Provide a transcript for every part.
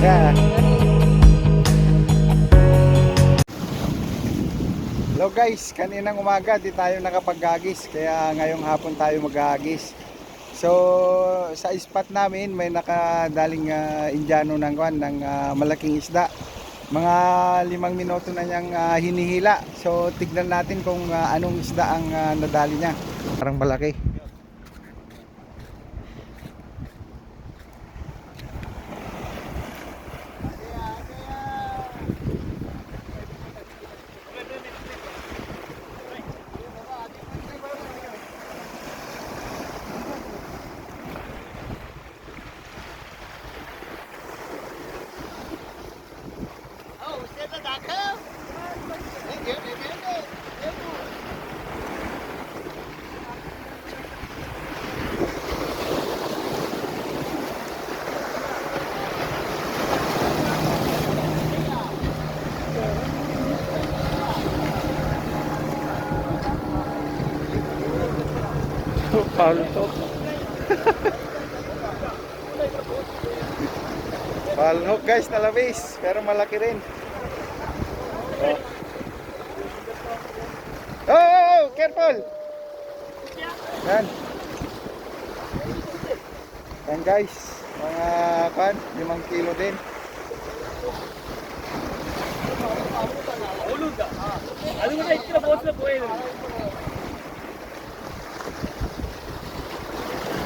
Yeah. Hello guys, kaninang umaga di tayo nakapaghagis, kaya ngayong hapon tayo maghagis. So sa spot namin may nakadaling Indiano ng malaking isda. Mga 5 minuto na niyang hinihila. So tignan natin kung anong isda ang nadali niya. Parang malaki. Palhok. Palhok guys na labis, pero malaki rin. Oh, careful. Yan. Yan guys, mga 5 kilo din.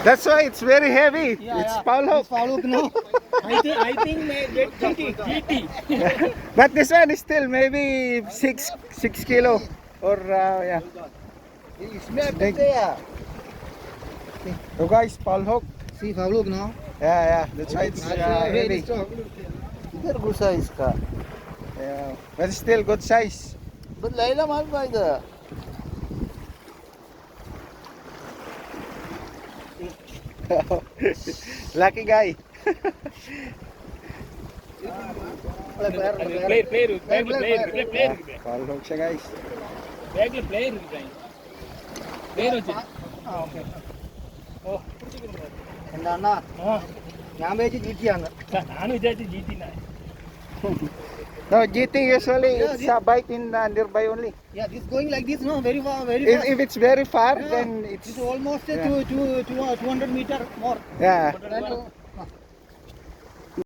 That's why it's very heavy. It's Palhok. Palhok, no? I think may get GT. But this one is still maybe 6 kilo or yeah. Big. So guys, Palhok. See Palhok, no? Yeah. That's why it's heavy. Very good size ka. Yeah, but still good size. But Laila mal by the. Lucky guy. Player. Palhok siya guys. Nana. ഞാൻ വെച്ച് GT ആണ്. No, GT usually it's a bike in nearby only. Yeah, this going like this, no? Very far, very fast. If it's very far, Yeah. then it's It's almost 200 meter more. yeah. Then